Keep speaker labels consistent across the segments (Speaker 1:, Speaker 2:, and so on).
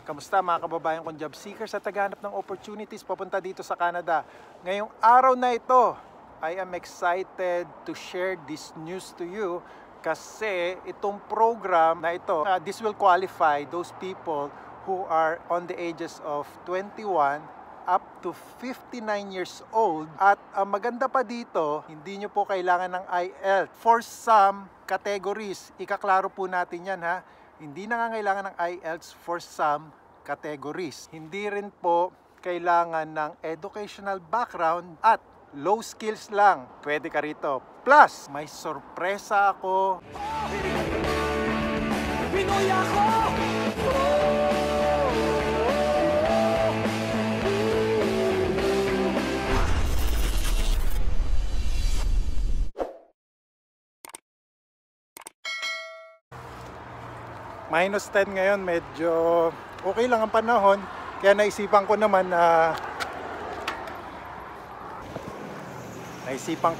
Speaker 1: Kamusta mga kababayan kong job seekers at naghahanap ng opportunities papunta dito sa Canada? Ngayong araw na ito, I am excited to share this news to you kasi itong program na ito, this will qualify those people who are on the ages of 21 up to 59 years old. At ang maganda pa dito, hindi nyo po kailangan ng IELTS. For some categories, ikaklaro po natin yan ha, hindi nangangailangan ng IELTS for some categories. Hindi rin po kailangan ng educational background at low skills lang. Pwede ka rito. Plus, may sorpresa ako.
Speaker 2: Pinoy ako!
Speaker 1: Minus 10 ngayon, medyo okay lang ang panahon. Kaya naisipan ko naman na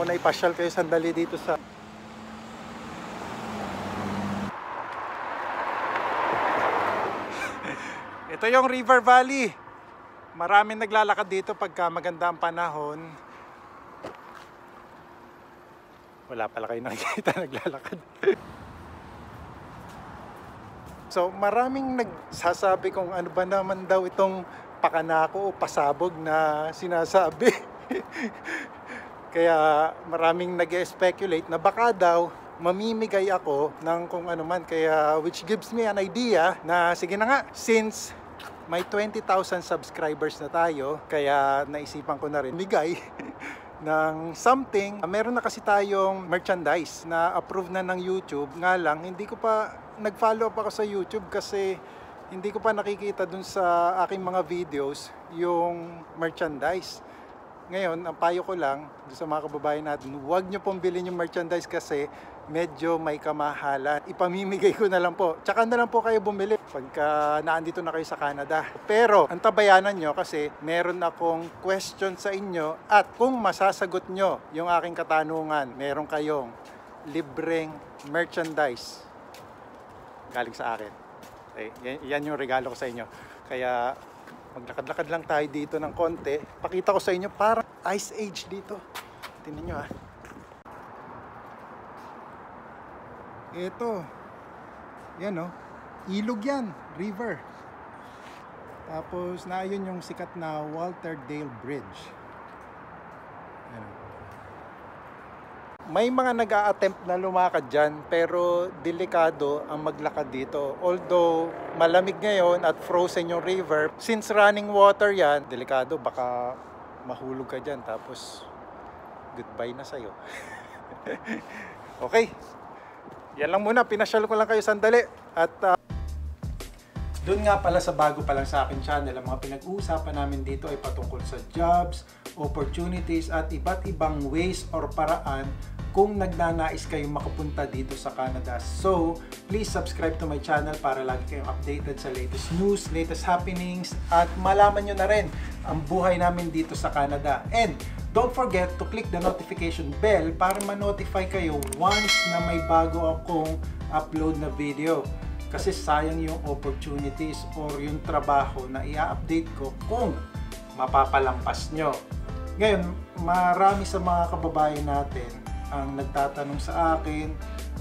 Speaker 1: ipasyal kayo sandali dito sa ito yung River Valley. Maraming naglalakad dito pagka maganda ang panahon. Wala pala kayo nakikita naglalakad. So maraming nagsasabi kung ano ba naman daw itong pakanako o pasabog na sinasabi. Kaya maraming nag-speculate na baka daw mamimigay ako ng kung ano man. Kaya which gives me an idea na sige na nga, since may 20,000 subscribers na tayo, kaya naisipan ko na rin bigay ng something. Meron na kasi tayong merchandise na approve na ng YouTube. Nga lang, hindi ko pa nag-follow up ako sa YouTube kasi hindi ko pa nakikita dun sa aking mga videos yung merchandise. Ngayon, ang payo ko lang dun sa mga kababayan natin, huwag nyo pong bilhin yung merchandise kasi medyo may kamahalan. Ipamimigay ko na lang po. Tsaka na lang po kayo bumili pagka naandito na kayo sa Canada. Pero, ang tabayanan nyo kasi meron akong question sa inyo at kung masasagot nyo yung aking katanungan, meron kayong libreng merchandise galing sa akin. Okay, yan yung regalo ko sa inyo. Kaya maglakad-lakad lang tayo dito ng konti. Pakita ko sa inyo parang Ice Age dito. Tingnan nyo ah. Ito. Yan oh. Ilog yan. River. Tapos naayun yung sikat na Walter Dale Bridge. Yan. May mga nag-a-attempt na lumakad dyan pero delikado ang maglakad dito. Although malamig ngayon at frozen yung river, since running water yan, delikado, baka mahulog ka dyan tapos goodbye na sa'yo. Okay, yan lang muna, pinasyal ko lang kayo sandali. At doon nga pala sa bago pa lang sa akin channel, ang mga pinag-uusapan namin dito ay patungkol sa jobs, opportunities at iba't ibang ways or paraan kung nagnanais kayong makapunta dito sa Canada. So, please subscribe to my channel para lagi kayong updated sa latest news, latest happenings, at malaman nyo na rin ang buhay namin dito sa Canada. And don't forget to click the notification bell para ma-notify kayo once na may bago akong upload na video. Kasi sayang yung opportunities or yung trabaho na i-update ko kung mapapalampas nyo. Ngayon, marami sa mga kababayan natin ang nagtatanong sa akin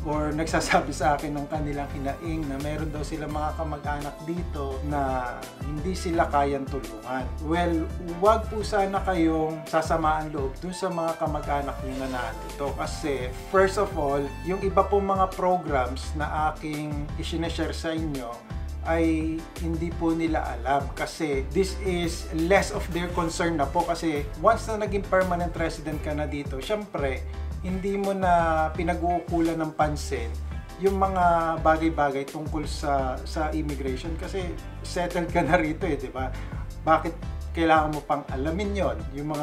Speaker 1: or nagsasabi sa akin ng kanilang hinaing na meron daw sila mga kamag-anak dito na hindi sila kayang tulungan. Well, wag po sana kayong sasamaan loob dun sa mga kamag-anak nyo na nandito kasi first of all, yung iba pong mga programs na aking isinashare sa inyo ay hindi po nila alam kasi this is less of their concern na po kasi once na naging permanent resident ka na dito, syempre hindi mo na pinag-uukulan ng pansin yung mga bagay-bagay tungkol sa immigration kasi settled ka na rito eh, di ba? Bakit kailangan mo pang alamin yon, yung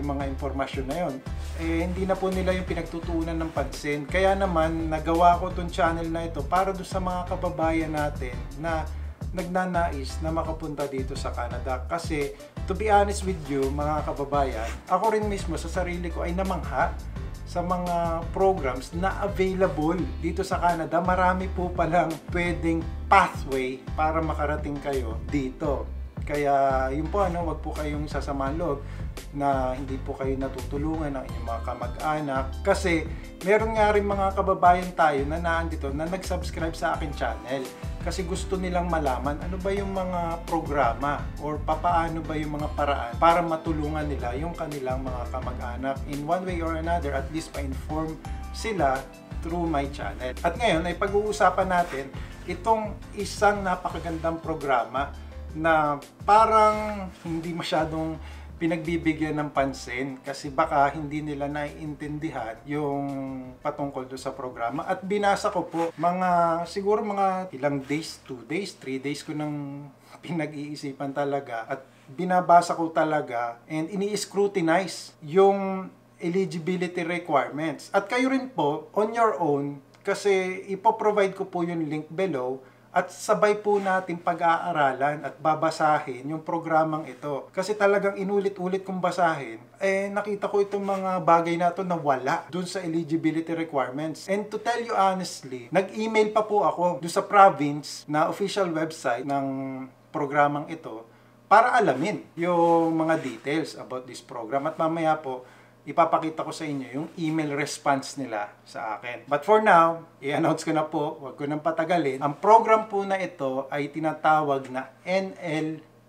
Speaker 1: mga impormasyon na yon? Eh hindi na po nila yung pinagtutuunan ng pansin. Kaya naman nagawa ko tong channel na ito para do sa mga kababayan natin na nagnanais na makapunta dito sa Canada. Kasi to be honest with you mga kababayan, ako rin mismo sa sarili ko ay namangha sa mga programs na available dito sa Canada. Marami po palang pwedeng pathway para makarating kayo dito. Kaya yun po, wag po kayong sasamahan loob na hindi po kayo natutulungan ng inyong mga kamag-anak. Kasi meron nga rin mga kababayan tayo na naandito na nag-subscribe sa akin channel. Kasi gusto nilang malaman ano ba yung mga programa or papaano ba yung mga paraan para matulungan nila yung kanilang mga kamag-anak in one way or another, at least pa-inform sila through my channel. At ngayon ay pag-uusapan natin itong isang napakagandang programa na parang hindi masyadong pinagbibigyan ng pansin kasi baka hindi nila naiintindihan yung patungkol do sa programa. At binasa ko po siguro mga ilang days, 2 days, 3 days ko nang pinag-iisipan talaga at binabasa ko talaga and ini-scrutinize yung eligibility requirements. At kayo rin po on your own, kasi ipoprovide ko po yung link below at sabay po natin pag-aaralan at babasahin yung programang ito. Kasi talagang inulit-ulit kong basahin, nakita ko itong mga bagay na ito na wala dun sa eligibility requirements. And to tell you honestly, nag-email pa po ako dun sa province na official website ng programang ito para alamin yung mga details about this program. At mamaya po, ipapakita ko sa inyo yung email response nila sa akin. But for now, i-announce ko na po, huwag ko nang patagalin. Ang program po na ito ay tinatawag na NLPNP.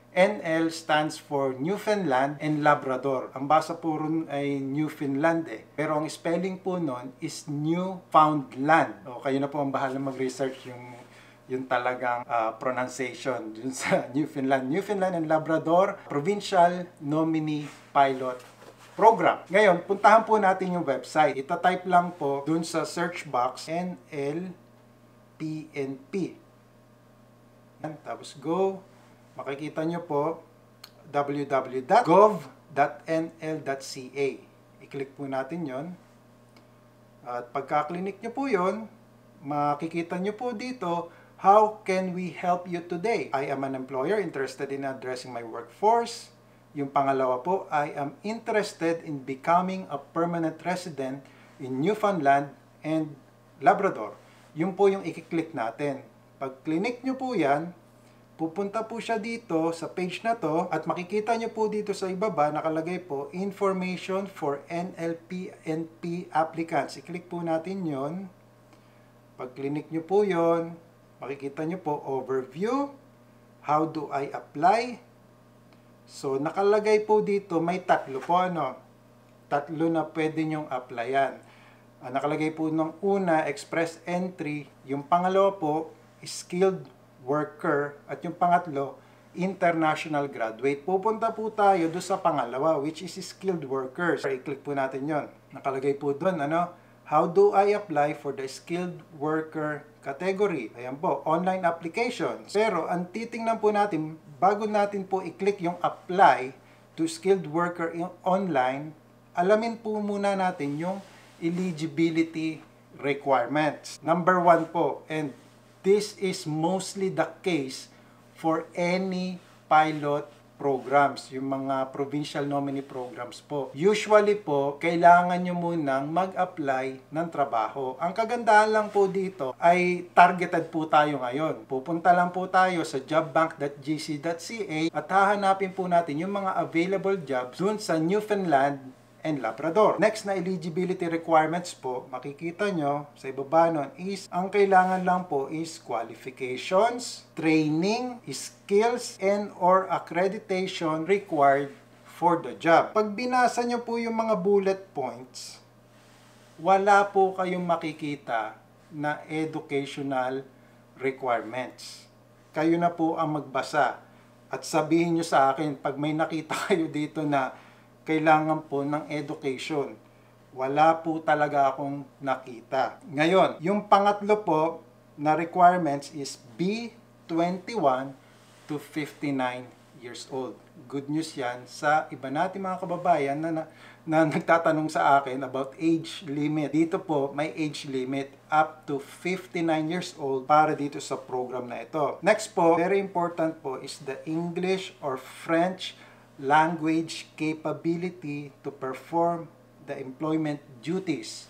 Speaker 1: NL stands for Newfoundland and Labrador. Ang basa po rin ay Newfoundland Pero ang spelling po nun is Newfoundland. O kayo na po ang bahala mag-research yung talagang pronunciation dun sa Newfoundland. Newfoundland and Labrador Provincial Nominee Pilot Program. Ngayon, puntahan po natin yung website. Ita-type lang po dun sa search box NLPNP. Tapos go. Makikita nyo po www.gov.nl.ca. I-click po natin yon. At pagka-click nyo po yon, makikita nyo po dito, how can we help you today? I am an employer interested in addressing my workforce. Yung pangalawa po, I am interested in becoming a permanent resident in Newfoundland and Labrador. Yun po yung i-click natin. Pag click nyo po yan, pupunta po siya dito sa page na to at makikita nyo po dito sa ibaba, nakalagay po, Information for NLPNP Applicants. I-click po natin yon. Pag click nyo po yon, makikita nyo po, Overview, How do I apply? So, nakalagay po dito, may tatlo po, tatlo na pwede nyong applyan. Nakalagay po nung una, Express Entry. Yung pangalawa po, Skilled Worker. At yung pangatlo, International Graduate. Pupunta po tayo doon sa pangalawa, which is Skilled Workers. I-click po natin yon. Nakalagay po doon, How do I apply for the Skilled Worker category? Ayan po, online applications. Pero ang titingnan po natin, bago natin po i-click yung apply to Skilled Worker online, alamin po muna natin yung eligibility requirements. Number 1 po, and this is mostly the case for any pilot programs, yung mga provincial nominee programs po. Usually po, kailangan nyo munang mag-apply ng trabaho. Ang kagandahan lang po dito ay targeted po tayo ngayon. Pupunta lang po tayo sa jobbank.gc.ca at hahanapin po natin yung mga available jobs dun sa Newfoundland and Labrador. Next na eligibility requirements po, makikita nyo sa ibaba nun is, ang kailangan lang po is qualifications, training, skills, and or accreditation required for the job. Pag binasa nyo po yung mga bullet points, wala po kayong makikita na educational requirements. Kayo na po ang magbasa at sabihin nyo sa akin pag may nakita kayo dito na kailangan po ng education. Wala po talaga akong nakita. Ngayon, yung pangatlo po na requirements is be 21 to 59 years old. Good news yan sa iba natin mga kababayan na nagtatanong sa akin about age limit. Dito po, may age limit up to 59 years old para dito sa program na ito. Next po, very important po is the English or French language capability to perform the employment duties.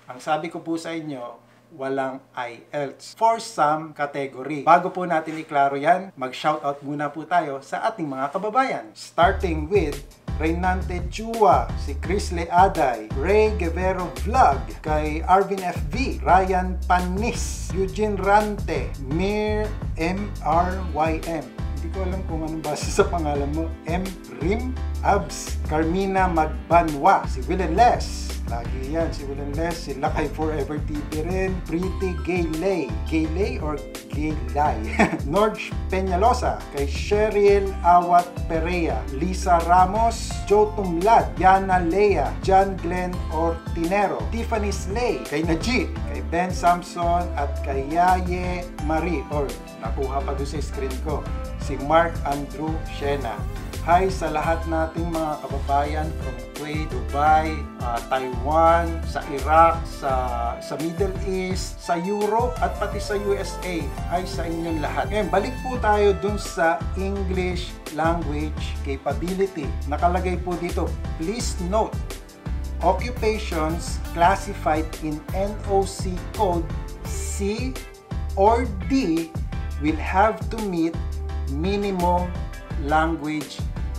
Speaker 1: Ang sabi ko po sa inyo, walang IELTS for some category. Bago po natin iklaro yan, mag-shoutout muna po tayo sa ating mga kababayan. Starting with Reynante Chua, si Chris Leaday, Ray Guevero Vlog, kay Arvin FV, Ryan Panis, Eugene Rante, Mir MRYM. Hindi ko alam kung anong basa sa pangalan mo. M. Rim Abs, Carmina Magbanwa, si Willen Les. Lagi yan, si Willen Les, sila kay Forever TV rin. Pretty Gaylay. Gaylay or Gaylay? Norge Peñalosa, kay Sheryl Awat Perea, Lisa Ramos, Joe Tumlad, Yana Lea, John Glenn Ortinero, Tiffany Slay, kay Najee, kay Ben Samson, at kay Yaye Marie, or nakuha pa doon sa screen ko, si Mark Andrew Shena. Hi sa lahat nating mga kababayan from Kuwait, Dubai, Taiwan, sa Iraq, sa Middle East, sa Europe, at pati sa USA. Hi sa inyong lahat. Ngayon, balik po tayo dun sa English language capability. Nakalagay po dito, please note, occupations classified in NOC code C or D will have to meet minimum language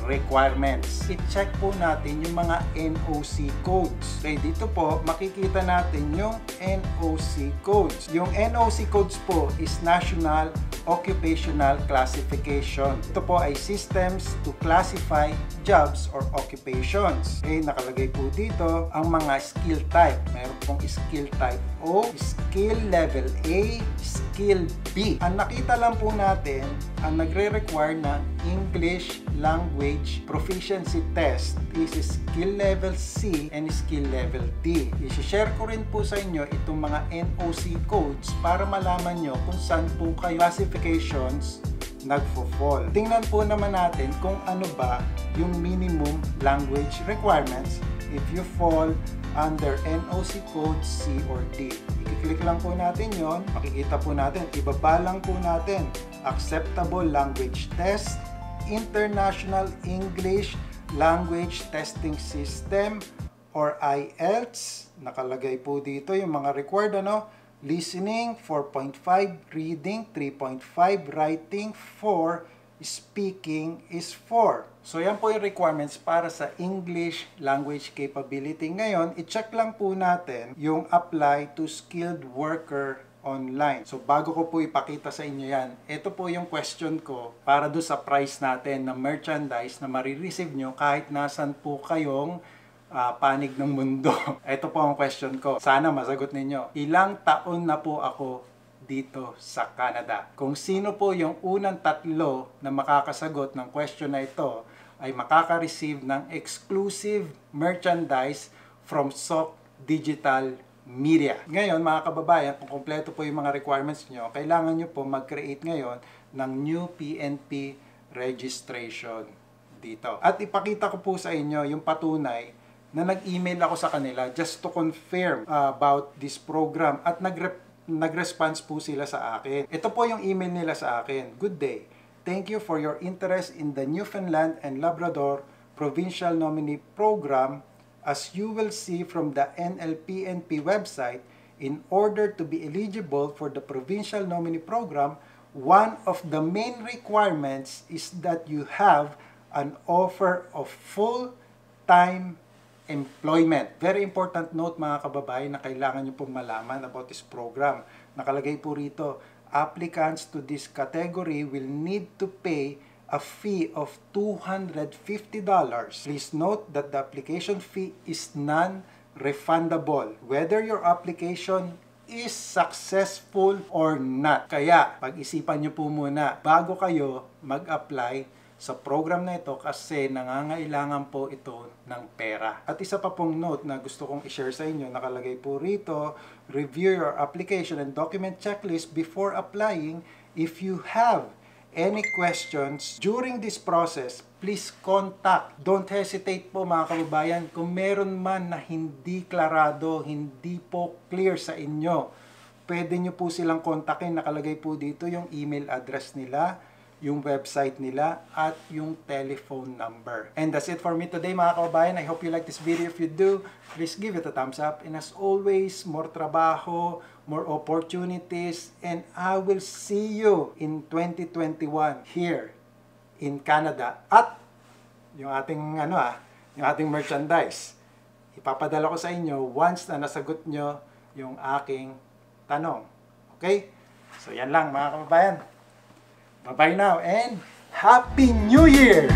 Speaker 1: requirements. I-check po natin yung mga NOC codes. Okay, dito po makikita natin yung NOC codes. Yung NOC codes po is National Occupational Classification. Ito po ay systems to classify jobs or occupations. Okay, nakalagay po dito ang mga skill type. Meron pong skill type O, skill level A, skill B. Ang nakita lang po natin, ang nagre-require ng English Language Proficiency Test is skill level C and skill level D. I-share ko rin po sa inyo itong mga NOC codes para malaman nyo kung saan po kayo classifications nagfo-fall. Tingnan po naman natin kung ano ba yung minimum language requirements if you fall under NOC code C or D. I-click lang po natin yon, makikita po natin, ibaba lang po natin, acceptable language test, International English Language Testing System or IELTS. Nakalagay po dito yung mga required, listening 4.5, reading 3.5, writing 4, speaking is 4. So yan po yung requirements para sa English language capability. Ngayon, i-check lang po natin yung apply to skilled worker online. So bago ko po ipakita sa inyo yan, ito po yung question ko para do sa price natin na merchandise na marireceive nyo kahit nasan po kayong panig ng mundo. Ito po ang question ko. Sana masagot ninyo. Ilang taon na po ako dito sa Canada? Kung sino po yung unang tatlo na makakasagot ng question na ito ay makaka-receive ng exclusive merchandise from SOC Digital Media. Ngayon mga kababayan, kung kompleto po yung mga requirements nyo, kailangan nyo po mag-create ngayon ng new PNP registration dito. At ipakita ko po sa inyo yung patunay na nag-email ako sa kanila just to confirm about this program at nag-response po sila sa akin. Ito po yung email nila sa akin. Good day. Thank you for your interest in the Newfoundland and Labrador Provincial Nominee Program. As you will see from the NLPNP website, in order to be eligible for the Provincial Nominee Program, one of the main requirements is that you have an offer of full-time employment. Very important note mga kababayan na kailangan nyo pong malaman about this program. Nakalagay po rito, applicants to this category will need to pay a fee of $250. Please note that the application fee is non-refundable, whether your application is successful or not. Kaya, pag-isipan nyo po muna bago kayo mag-apply sa program na ito kasi nangangailangan po ito ng pera. At isa pa pong note na gusto kong i-share sa inyo, nakalagay po rito, review your application and document checklist before applying. If you have any questions during this process, please contact. Don't hesitate po mga kababayan. Kung meron man na hindi klarado, hindi po clear sa inyo, pwede nyo po silang kontakin. Nakalagay po dito yung email address nila, yung website nila, at yung telephone number. And that's it for me today mga kababayan. I hope you like this video. If you do, please give it a thumbs up. And as always, more trabaho, more opportunities, and I will see you in 2021 here in Canada. At yung ating yung ating merchandise, ipapadala ko sa inyo once na nasagot nyo yung aking tanong. Okay? So yan lang mga kababayan. Bye-bye now and Happy New Year!